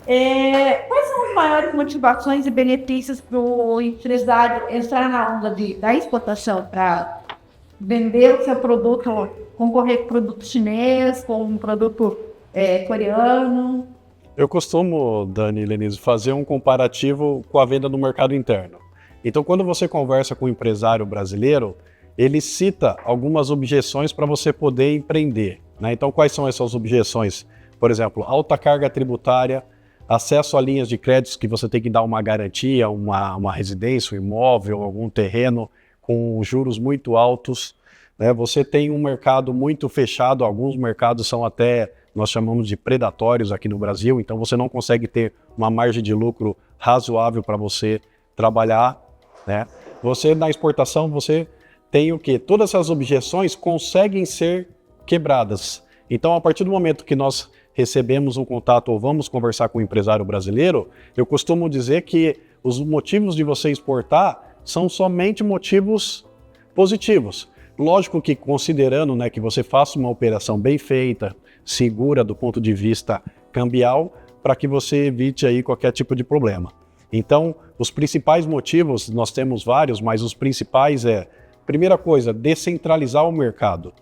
Quais são as maiores motivações e benefícios para o empresário entrar na onda da exportação, para vender o seu produto, concorrer com produto chinês, com um produto coreano? Eu costumo, Dani e Lenise, fazer um comparativo com a venda no mercado interno. Então, quando você conversa com um empresário brasileiro, ele cita algumas objeções para você poder empreender, né? Então, quais são essas objeções? Por exemplo, alta carga tributária, acesso a linhas de créditos que você tem que dar uma garantia, uma residência, um imóvel, algum terreno com juros muito altos, né? Você tem um mercado muito fechado, alguns mercados são até, nós chamamos de predatórios aqui no Brasil, então você não consegue ter uma margem de lucro razoável para você trabalhar, né? Você, na exportação, você tem o quê? Todas essas objeções conseguem ser quebradas. Então, a partir do momento que nós recebemos um contato ou vamos conversar com um empresário brasileiro, eu costumo dizer que os motivos de você exportar são somente motivos positivos. Lógico que considerando, né, que você faça uma operação bem feita, segura do ponto de vista cambial, para que você evite aí qualquer tipo de problema. Então, os principais motivos, nós temos vários, mas os principais primeira coisa, descentralizar o mercado.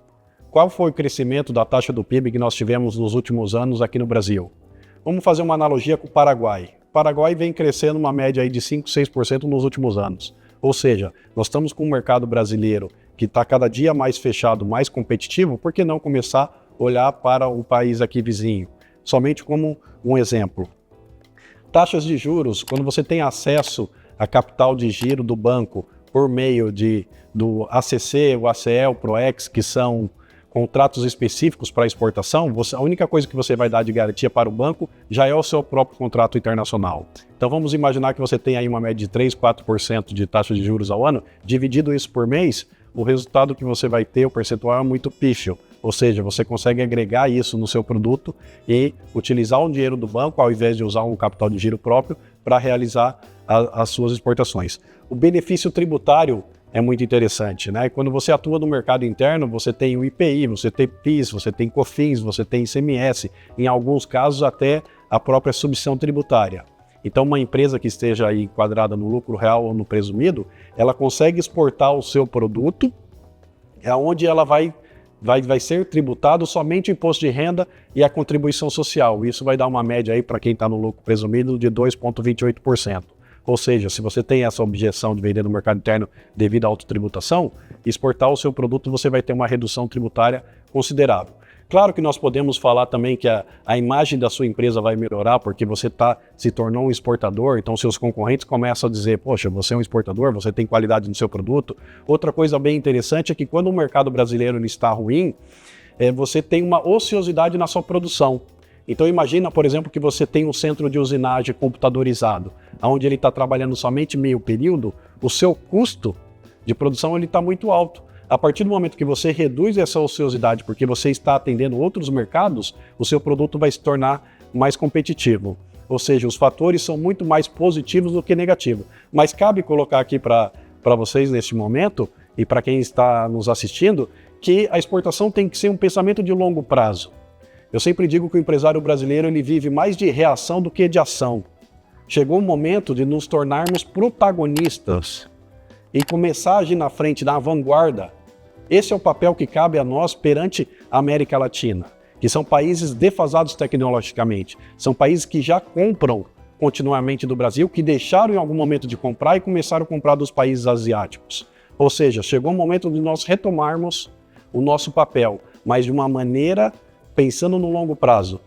Qual foi o crescimento da taxa do PIB que nós tivemos nos últimos anos aqui no Brasil? Vamos fazer uma analogia com o Paraguai. O Paraguai vem crescendo uma média aí de 5, 6% nos últimos anos. Ou seja, nós estamos com um mercado brasileiro que está cada dia mais fechado, mais competitivo, por que não começar a olhar para o país aqui vizinho? Somente como um exemplo. Taxas de juros, quando você tem acesso a capital de giro do banco por meio do ACC, o ACE, o PROEX, que são contratos específicos para exportação, a única coisa que você vai dar de garantia para o banco já é o seu próprio contrato internacional. Então vamos imaginar que você tem aí uma média de 3, 4% de taxa de juros ao ano, dividido isso por mês, o resultado que você vai ter, o percentual é muito pífio. Ou seja, você consegue agregar isso no seu produto e utilizar o dinheiro do banco ao invés de usar um capital de giro próprio para realizar as suas exportações. O benefício tributário é muito interessante, né? Quando você atua no mercado interno, você tem o IPI, você tem PIS, você tem COFINS, você tem ICMS, em alguns casos até a própria subvenção tributária. Então, uma empresa que esteja aí enquadrada no lucro real ou no presumido, ela consegue exportar o seu produto, onde ela vai ser tributado somente o imposto de renda e a contribuição social. Isso vai dar uma média aí para quem está no lucro presumido de 2,28%. Ou seja, se você tem essa objeção de vender no mercado interno devido à autotributação, exportar o seu produto você vai ter uma redução tributária considerável. Claro que nós podemos falar também que a imagem da sua empresa vai melhorar porque você se tornou um exportador, então seus concorrentes começam a dizer, poxa, você é um exportador, você tem qualidade no seu produto. Outra coisa bem interessante é que quando o mercado brasileiro está ruim, você tem uma ociosidade na sua produção. Então imagina, por exemplo, que você tem um centro de usinagem computadorizado, onde ele está trabalhando somente meio período, o seu custo de produção está muito alto. A partir do momento que você reduz essa ociosidade porque você está atendendo outros mercados, o seu produto vai se tornar mais competitivo. Ou seja, os fatores são muito mais positivos do que negativos. Mas cabe colocar aqui para vocês neste momento, e para quem está nos assistindo, que a exportação tem que ser um pensamento de longo prazo. Eu sempre digo que o empresário brasileiro ele vive mais de reação do que de ação. Chegou o momento de nos tornarmos protagonistas e começar a agir na frente, na vanguarda. Esse é o papel que cabe a nós perante a América Latina, que são países defasados tecnologicamente, são países que já compram continuamente do Brasil, que deixaram em algum momento de comprar e começaram a comprar dos países asiáticos. Ou seja, chegou o momento de nós retomarmos o nosso papel, mas de uma maneira pensando no longo prazo.